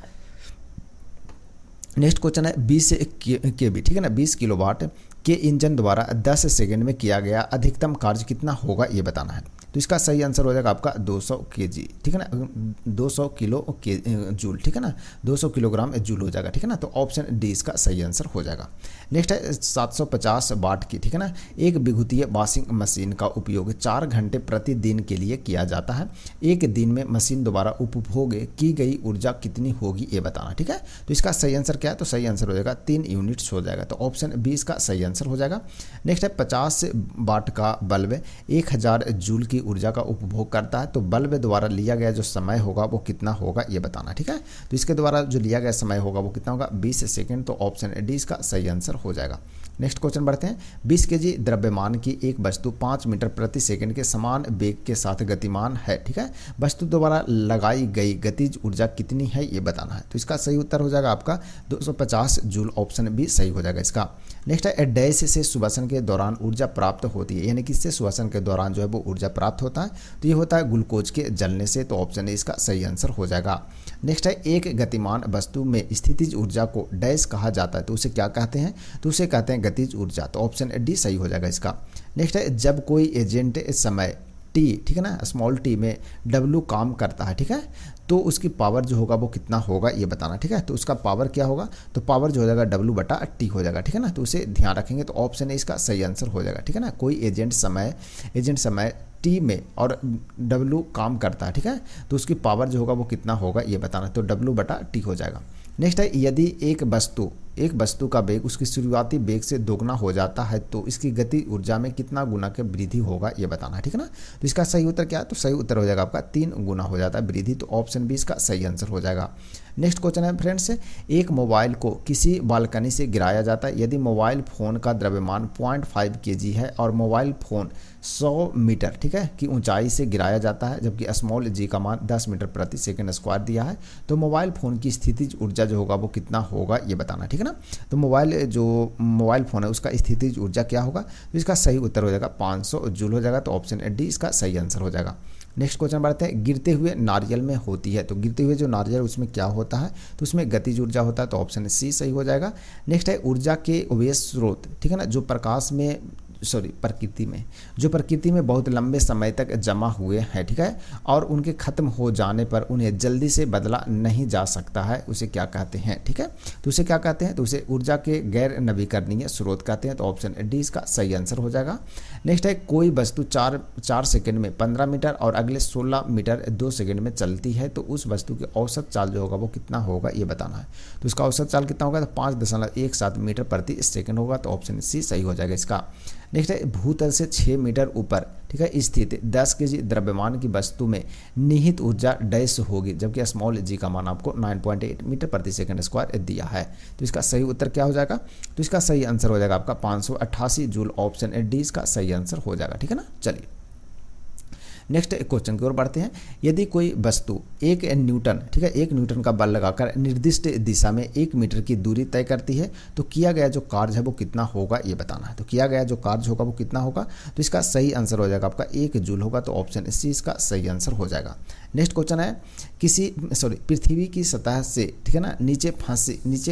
नेक्स्ट क्वेश्चन है 20 kV, ठीक है ना, 20 किलोवाट के इंजन द्वारा 10 सेकेंड में किया गया अधिकतम कार्य कितना होगा ये बताना है। तो इसका सही आंसर हो जाएगा आपका 200 kg, ठीक है ना, 200 किलो जूल, ठीक है ना, 200 किलोग्राम जूल हो जाएगा, ठीक है ना। तो ऑप्शन डी इसका सही आंसर हो जाएगा। नेक्स्ट है 750 वाट की, ठीक है ना, एक विद्युतीय वॉशिंग मशीन का उपयोग 4 घंटे प्रतिदिन के लिए किया जाता है। एक दिन में मशीन द्वारा उपभोग की गई ऊर्जा कितनी होगी ये बताना, ठीक है। तो इसका सही आंसर क्या है, तो सही आंसर हो जाएगा 3 यूनिट्स हो जाएगा। तो ऑप्शन बी इसका सही आंसर हो जाएगा। नेक्स्ट है 50 वाट का बल्ब 1000 जूल की ऊर्जा का उपभोग करता है। तो बल्ब द्वारा लिया गया जो समय होगा वो कितना होगा ये बताना, ठीक है। तो इसके द्वारा जो लिया गया समय होगा वो कितना होगा, 20 सेकेंड। तो ऑप्शन डी इसका सही आंसर हो जाएगा। नेक्स्ट क्वेश्चन बढ़ते हैं। 20 केजी द्रव्यमान की एक वस्तु 5 मीटर प्रति सेकंड के समान वेग के साथ गतिमान है, ठीक है। वस्तु द्वारा लगाई गई गतिज ऊर्जा कितनी है ये बताना है। तो इसका सही उत्तर हो जाएगा आपका 250 जूल। ऑप्शन बी सही हो जाएगा इसका। नेक्स्ट है डैश से श्वसन के दौरान ऊर्जा प्राप्त होती है, यानी कि इससे श्वसन के दौरान जो है वो ऊर्जा प्राप्त होता है। तो ये होता है ग्लूकोज के जलने से। तो ऑप्शन ए इसका सही आंसर हो जाएगा। नेक्स्ट है एक गतिमान वस्तु में स्थितिज ऊर्जा को डैश कहा जाता है, तो उसे क्या कहते हैं, तो उसे कहते हैं गतिज ऊर्जा। तो ऑप्शन डी सही हो जाएगा इसका। नेक्स्ट है जब कोई एजेंट समय टी, ठीक है ना, स्मॉल टी में डब्ल्यू काम करता है, ठीक है, तो उसकी पावर जो होगा वो कितना होगा ये बताना, ठीक है। तो उसका पावर क्या होगा, तो पावर जो हो जाएगा W/T हो जाएगा, ठीक है ना। तो उसे ध्यान रखेंगे। तो ऑप्शन ए इसका सही आंसर हो जाएगा, ठीक है ना। कोई एजेंट समय टी में और W काम करता है, ठीक है, तो उसकी पावर जो होगा वो कितना होगा ये बताना। तो W/T हो जाएगा। नेक्स्ट है यदि एक वस्तु का वेग उसकी शुरुआती वेग से दोगुना हो जाता है तो इसकी गति ऊर्जा में कितना गुना के वृद्धि होगा ये बताना है, ठीक है ना। तो इसका सही उत्तर क्या है, तो सही उत्तर हो जाएगा आपका 3 गुना हो जाता है वृद्धि। तो ऑप्शन बी इसका सही आंसर हो जाएगा। नेक्स्ट क्वेश्चन है फ्रेंड्स, एक मोबाइल को किसी बालकनी से गिराया जाता है। यदि मोबाइल फ़ोन का द्रव्यमान 0.5 kg है और मोबाइल फ़ोन 100 मीटर, ठीक है, की ऊंचाई से गिराया जाता है, जबकि स्मॉल जी का मान 10 मीटर प्रति सेकंड स्क्वायर दिया है, तो मोबाइल फ़ोन की स्थितिज ऊर्जा जो होगा वो कितना होगा ये बताना, ठीक है। है ना। तो मोबाइल फ़ोन है उसका स्थितिज ऊर्जा क्या होगा, तो इसका सही उत्तर हो जाएगा 500 जूल हो जाएगा। तो ऑप्शन डी इसका सही आंसर हो जाएगा। नेक्स्ट क्वेश्चन बढ़ते हैं, गिरते हुए नारियल में होती है। तो गिरते हुए जो नारियल उसमें क्या होता है, तो उसमें गतिज ऊर्जा होता है। तो ऑप्शन सी सही हो जाएगा। नेक्स्ट है ऊर्जा के अवयव स्रोत, ठीक है ना, जो प्रकृति में बहुत लंबे समय तक जमा हुए हैं, ठीक है, और उनके खत्म हो जाने पर उन्हें जल्दी से बदला नहीं जा सकता है, उसे क्या कहते हैं, ठीक है। तो उसे क्या कहते हैं, तो उसे ऊर्जा के गैर नवीकरणीय स्रोत कहते हैं। तो ऑप्शन डी इसका सही आंसर हो जाएगा। नेक्स्ट है, कोई वस्तु 4 सेकंड में 15 मीटर और अगले 16 मीटर 2 सेकंड में चलती है, तो उस वस्तु की औसत चाल जो होगा वो कितना होगा ये बताना है। तो इसका औसत चाल कितना होगा, तो 5.17 मीटर प्रति सेकंड होगा। तो ऑप्शन सी सही हो जाएगा इसका। नेक्स्ट है, भूतल से 6 मीटर ऊपर, ठीक है, स्थित 10 केजी द्रव्यमान की वस्तु में निहित ऊर्जा डैश होगी, जबकि स्मॉल जी का मान आपको 9.8 मीटर प्रति सेकंड स्क्वायर दिया है। तो इसका सही उत्तर क्या हो जाएगा, तो इसका सही आंसर हो जाएगा आपका 588 जूल। ऑप्शन डी इसका सही आंसर हो जाएगा, ठीक है ना। चलिए नेक्स्ट क्वेश्चन की ओर बढ़ते हैं। यदि कोई वस्तु 1 न्यूटन, ठीक है, 1 न्यूटन का बल लगाकर निर्दिष्ट दिशा में 1 मीटर की दूरी तय करती है, तो किया गया जो कार्य है वो कितना होगा ये बताना है। तो किया गया जो कार्य होगा वो कितना होगा, तो इसका सही आंसर हो जाएगा आपका 1 जूल होगा। तो ऑप्शन सी इसका सही आंसर हो जाएगा। नेक्स्ट क्वेश्चन है, पृथ्वी की सतह से, ठीक है ना, नीचे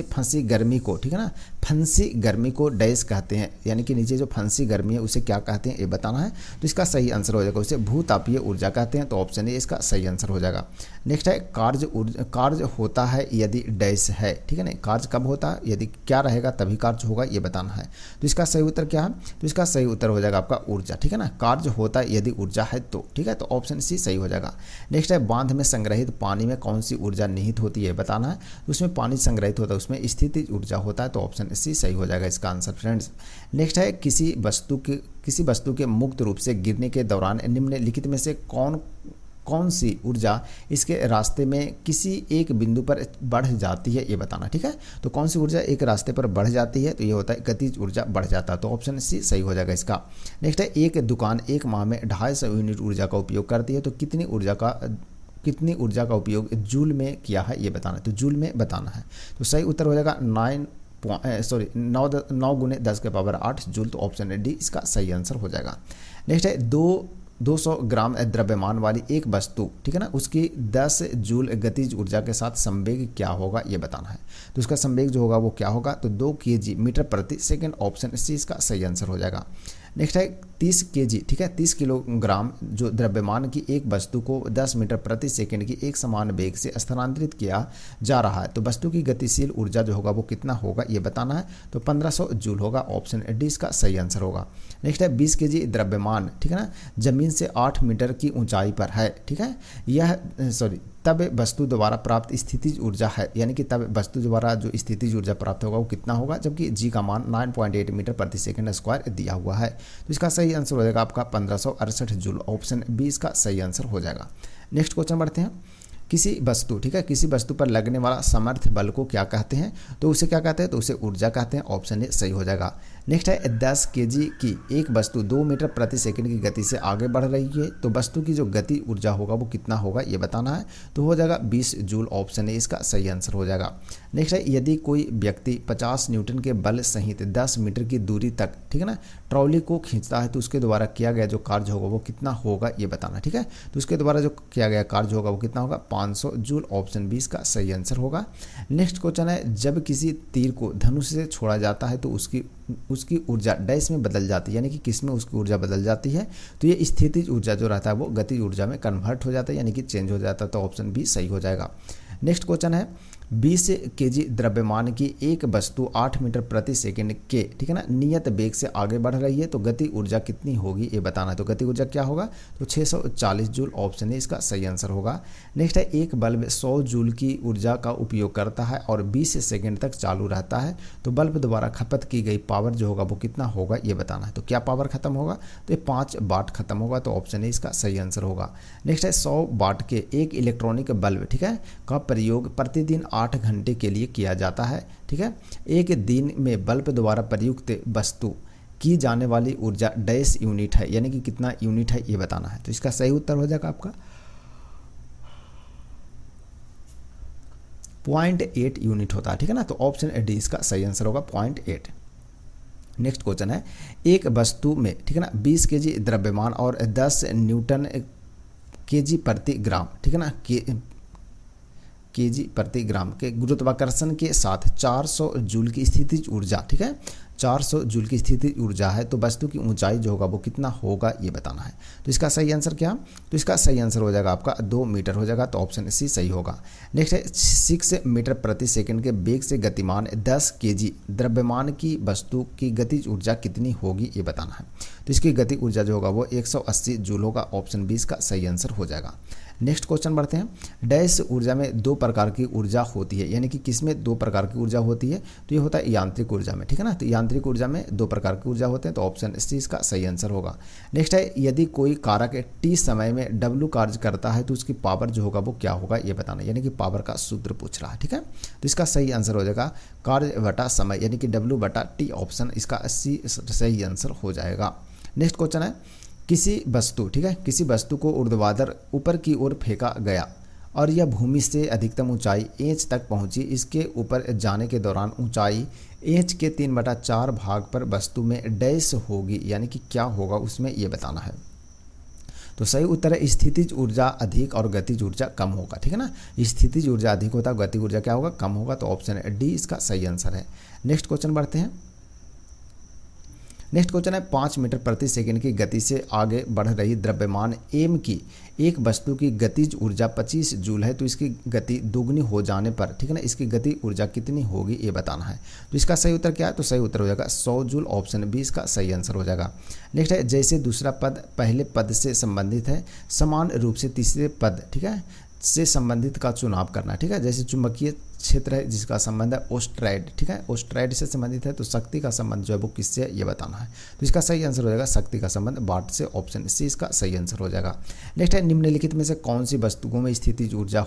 फंसी गर्मी को, ठीक है ना, फंसी गर्मी को डैश कहते हैं, यानी कि नीचे जो फंसी गर्मी है उसे क्या कहते हैं ये बताना है। तो इसका सही आंसर हो जाएगा, उसे भूतापीय ऊर्जा कहते हैं। तो ऑप्शन ए इसका सही आंसर हो जाएगा। नेक्स्ट है, कार्य होता है यदि डैश है, ठीक है ना, कार्य कब होता है, यदि क्या रहेगा तभी कार्य होगा ये बताना है। तो इसका सही उत्तर क्या है, तो इसका सही उत्तर हो जाएगा आपका ऊर्जा, ठीक है ना, कार्य होता है यदि ऊर्जा है तो, ठीक है। तो ऑप्शन सी सही हो जाएगा। नेक्स्ट है, बांध में संग्रहित पानी में कौन सी ऊर्जा निहित होती है बताना है। तो उसमें पानी संग्रहित होता है, उसमें स्थितिज ऊर्जा होता है। तो ऑप्शन सी सही हो जाएगा इसका आंसर फ्रेंड्स। नेक्स्ट है, किसी वस्तु के मुक्त रूप से गिरने के दौरान निम्नलिखित में से कौन सी ऊर्जा इसके रास्ते में किसी एक बिंदु पर बढ़ जाती है ये बताना, ठीक है। तो कौन सी ऊर्जा एक रास्ते पर बढ़ जाती है, तो ये होता है गतिज ऊर्जा बढ़ जाता है। तो ऑप्शन सी सही हो जाएगा इसका। नेक्स्ट है, एक दुकान 1 माह में 250 यूनिट ऊर्जा का उपयोग करती है, तो कितनी ऊर्जा का उपयोग जूल में किया है ये बताना है। तो जूल में बताना है। तो सही उत्तर हो जाएगा 9 × 10⁸ जूल। तो ऑप्शन डी इसका सही आंसर हो जाएगा। नेक्स्ट है, 200 ग्राम द्रव्यमान वाली एक वस्तु, ठीक है ना, उसकी 10 जूल गतिज ऊर्जा के साथ संवेग क्या होगा ये बताना है। तो उसका संवेग जो होगा वो क्या होगा, तो 2 kg मीटर प्रति सेकंड। ऑप्शन सी इसका सही आंसर हो जाएगा। नेक्स्ट है, 30 kg, ठीक है, 30 किलोग्राम जो द्रव्यमान की एक वस्तु को 10 मीटर प्रति सेकंड की एक समान वेग से स्थानांतरित किया जा रहा है, तो वस्तु की गतिशील ऊर्जा जो होगा वो कितना होगा ये बताना है। तो 1500 जूल होगा। ऑप्शन डी इसका सही आंसर होगा। नेक्स्ट है, 20 kg द्रव्यमान, ठीक है ना, जमीन से 8 मीटर की ऊंचाई पर है, ठीक है, तब वस्तु द्वारा प्राप्त स्थितिज ऊर्जा है, यानी कि तब वस्तु द्वारा जो स्थितिज ऊर्जा प्राप्त होगा वो कितना होगा, जबकि जी का मान 9.8 मीटर प्रति सेकंड स्क्वायर दिया हुआ है। तो इसका सही आंसर हो जाएगा आपका 1568 जूल। ऑप्शन बी इसका सही आंसर हो जाएगा। नेक्स्ट क्वेश्चन बढ़ते हैं। किसी वस्तु, ठीक है, किसी वस्तु पर लगने वाला समर्थ बल को क्या कहते हैं, तो उसे क्या कहते हैं, तो उसे ऊर्जा कहते हैं। ऑप्शन ए सही हो जाएगा। नेक्स्ट है, 10 kg की एक वस्तु 2 मीटर प्रति सेकंड की गति से आगे बढ़ रही है, तो वस्तु की जो गति ऊर्जा होगा वो कितना होगा ये बताना है। तो हो जाएगा 20 जूल। ऑप्शन ए इसका सही आंसर हो जाएगा। नेक्स्ट है, यदि कोई व्यक्ति 50 न्यूटन के बल सहित 10 मीटर की दूरी तक, ठीक है ना, ट्रॉली को खींचता है, तो उसके द्वारा किया गया जो कार्य होगा वो कितना होगा ये बताना, ठीक है। तो उसके द्वारा जो किया गया कार्य होगा वो कितना होगा, 500 जूल। ऑप्शन 20 का सही आंसर होगा। नेक्स्ट क्वेश्चन है, जब किसी तीर को धनुष से छोड़ा जाता है तो उसकी ऊर्जा डैश में बदल जाती है, यानी कि किस में उसकी ऊर्जा बदल जाती है, तो ये स्थितिज ऊर्जा जो रहता है वो गतिज ऊर्जा में कन्वर्ट हो जाता है, यानी कि चेंज हो जाता है। तो ऑप्शन बी सही हो जाएगा। नेक्स्ट क्वेश्चन है, 20 kg द्रव्यमान की एक वस्तु 8 मीटर प्रति सेकंड के, ठीक है ना, नियत वेग से आगे बढ़ रही है, तो गति ऊर्जा कितनी होगी ये बताना है। तो गति ऊर्जा क्या होगा, तो 640 जूल। ऑप्शन ए इसका सही आंसर होगा। नेक्स्ट है, एक बल्ब 100 जूल की ऊर्जा का उपयोग करता है और 20 सेकंड तक चालू रहता है, तो बल्ब द्वारा खपत की गई पावर जो होगा वो कितना होगा ये बताना है। तो क्या पावर खत्म होगा, तो 5 वाट खत्म होगा। तो ऑप्शन ए इसका सही आंसर होगा। नेक्स्ट है, 100 वाट के एक इलेक्ट्रॉनिक बल्ब, ठीक है, का प्रयोग प्रतिदिन 8 घंटे के लिए किया जाता है, ठीक है। एक दिन में बल्ब द्वारा प्रयुक्त वस्तु की जाने वाली ऊर्जा डैश यूनिट है, यानी कि कितना यूनिट है ये बताना है। तो इसका सही उत्तर हो जाएगा आपका 0.8 यूनिट होता है, ठीक है ना। तो ऑप्शन डी इसका सही आंसर होगा 0.8। नेक्स्ट क्वेश्चन है, एक वस्तु में, ठीक है ना, 20 केजी द्रव्यमान और 10 न्यूटन केजी प्रति ग्राम, ठीक है ना, केजी प्रति ग्राम के गुरुत्वाकर्षण के साथ 400 जूल की स्थितिज ऊर्जा, ठीक है, 400 जूल की स्थितिज ऊर्जा है, तो वस्तु की ऊंचाई जो होगा वो कितना होगा ये बताना है। तो इसका सही आंसर क्या, तो इसका सही आंसर हो जाएगा आपका 2 मीटर हो जाएगा, तो ऑप्शन सी सही होगा। नेक्स्ट है, 6 मीटर प्रति सेकंड के वेग से गतिमान 10 केजी द्रव्यमान की वस्तु की गतिज ऊर्जा कितनी होगी ये बताना है। तो इसकी गति ऊर्जा जो होगा वो 180 जूल होगा, ऑप्शन 20 का सही आंसर हो जाएगा। नेक्स्ट क्वेश्चन बढ़ते हैं, डैश ऊर्जा में 2 प्रकार की ऊर्जा होती है, यानी कि किसमें 2 प्रकार की ऊर्जा होती है, तो ये होता है यांत्रिक ऊर्जा में, ठीक है ना। तो यांत्रिक ऊर्जा में 2 प्रकार की ऊर्जा होते हैं, तो ऑप्शन सी इसका सही आंसर होगा। नेक्स्ट है, यदि कोई कारक t समय में W कार्य करता है तो उसकी पावर जो होगा वो क्या होगा ये बताना, यानी कि पावर का सूत्र पूछ रहा है, ठीक है। तो इसका सही आंसर हो जाएगा कार्य बटा समय, यानी कि W/T, ऑप्शन इसका सही आंसर हो जाएगा। नेक्स्ट क्वेश्चन है, किसी वस्तु, ठीक है, किसी वस्तु को ऊर्ध्वाधर ऊपर की ओर फेंका गया और यह भूमि से अधिकतम ऊंचाई इंच तक पहुंची। इसके ऊपर जाने के दौरान ऊंचाई इंच के 3/4 भाग पर वस्तु में डैश होगी, यानी कि क्या होगा उसमें ये बताना है। तो सही उत्तर है स्थितिज ऊर्जा अधिक और गतिज ऊर्जा कम होगा, ठीक है ना। स्थितिज ऊर्जा अधिक होता है, गतिज ऊर्जा क्या होगा, कम होगा, तो ऑप्शन डी इसका सही आंसर है। नेक्स्ट क्वेश्चन बढ़ते हैं। नेक्स्ट क्वेश्चन है, 5 मीटर प्रति सेकंड की गति से आगे बढ़ रही द्रव्यमान एम की एक वस्तु की गतिज ऊर्जा 25 जूल है, तो इसकी गति दोगुनी हो जाने पर, ठीक है ना, इसकी गति ऊर्जा कितनी होगी ये बताना है। तो इसका सही उत्तर क्या है, तो सही उत्तर हो जाएगा 100 जूल, ऑप्शन 20 का सही आंसर हो जाएगा। नेक्स्ट है, जैसे दूसरा पद पहले पद से संबंधित है, समान रूप से तीसरे पद, ठीक है, से संबंधित का चुनाव करना, ठीक है। जैसे चुंबकीय क्षेत्र है जिसका संबंध है ओस्ट्राइड, ठीक है, ओस्ट्राइड से संबंधित है, तो शक्ति का संबंध जो है वो किससे ये बताना है। तो इसका सही आंसर हो जाएगा शक्ति का संबंध वाट से, ऑप्शन सी इसका सही आंसर हो जाएगा। नेक्स्ट है, निम्नलिखित में से कौन सी वस्तुओं में स्थितिज ऊर्जा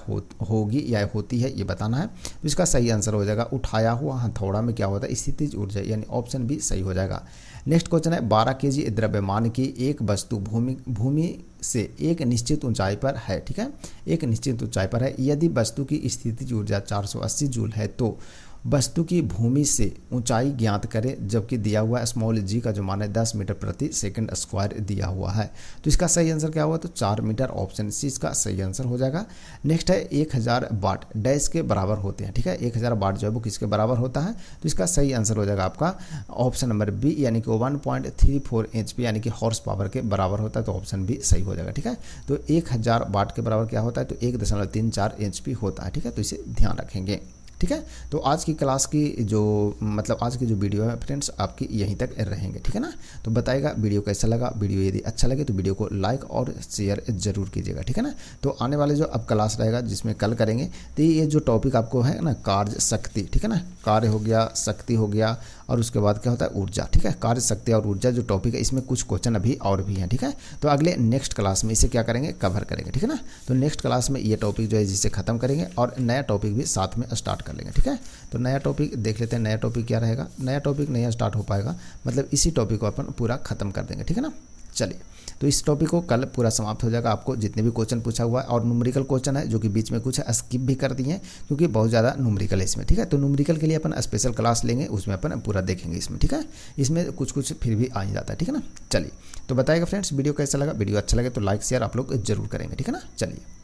होगी या होती है ये बताना है। तो इसका सही आंसर हो जाएगा उठाया हुआ हथौड़ा में क्या होता है, स्थितिज ऊर्जा, यानी ऑप्शन बी सही हो जाएगा। नेक्स्ट क्वेश्चन है, 12 केजी द्रव्यमान की एक वस्तु भूमि से एक निश्चित ऊंचाई पर है, ठीक है, एक निश्चित ऊंचाई पर है। यदि वस्तु की स्थितिज ऊर्जा 480 जूल है तो वस्तु की भूमि से ऊंचाई ज्ञात करें, जबकि दिया हुआ स्मॉल जी का जो मान है 10 मीटर प्रति सेकंड स्क्वायर दिया हुआ है। तो इसका सही आंसर क्या हुआ, तो 4 मीटर, ऑप्शन सी इसका सही आंसर हो जाएगा। नेक्स्ट है, 1000 वाट डैश के बराबर होते हैं, ठीक है, 1000 वाट जो है वो किसके बराबर होता है, तो इसका सही आंसर हो जाएगा आपका ऑप्शन नंबर बी, यानी कि 1.34 HP, यानी कि हॉर्स पावर के बराबर होता है, तो ऑप्शन बी सही हो जाएगा, ठीक है। तो 1000 वाट के बराबर क्या होता है, तो 1.34 HP होता है, ठीक है, तो इसे ध्यान रखेंगे, ठीक है। तो आज की क्लास की जो आज की जो वीडियो है फ्रेंड्स आपकी यहीं तक रहेंगे, ठीक है ना। तो बताइएगा वीडियो कैसा लगा, वीडियो यदि अच्छा लगे तो वीडियो को लाइक और शेयर जरूर कीजिएगा, ठीक है ना। तो आने वाले जो अब क्लास रहेगा जिसमें कल करेंगे, तो ये जो टॉपिक आपको है ना, कार्य शक्ति, ठीक है ना, कार्य हो गया, शक्ति हो गया, और उसके बाद क्या होता है ऊर्जा, ठीक है। कार्य शक्ति और ऊर्जा जो टॉपिक है इसमें कुछ क्वेश्चन अभी और भी हैं, ठीक है। तो अगले नेक्स्ट क्लास में इसे क्या करेंगे, कवर करेंगे, ठीक है ना। तो नेक्स्ट क्लास में ये टॉपिक जो है जिसे खत्म करेंगे और नया टॉपिक भी साथ में स्टार्ट कर लेंगे, ठीक है। तो नया टॉपिक देख लेते हैं, नया टॉपिक क्या रहेगा। नया टॉपिक नहीं स्टार्ट हो पाएगा, मतलब इसी टॉपिक को अपन पूरा खत्म कर देंगे, ठीक है ना। चलिए, तो इस टॉपिक को कल पूरा समाप्त हो जाएगा। आपको जितने भी क्वेश्चन पूछा हुआ है और न्यूमेरिकल क्वेश्चन है जो कि बीच में कुछ स्किप भी कर दिए हैं क्योंकि बहुत ज़्यादा न्यूमेरिकल है इसमें, ठीक है। तो न्यूमेरिकल के लिए अपन स्पेशल क्लास लेंगे, उसमें अपन पूरा देखेंगे इसमें, ठीक है। इसमें कुछ फिर भी आ ही जाता है, ठीक है ना। चलिए, तो बताइएगा फ्रेंड्स वीडियो कैसा लगा, वीडियो अच्छा लगे तो लाइक शेयर आप लोग जरूर करेंगे, ठीक है ना। चलिए।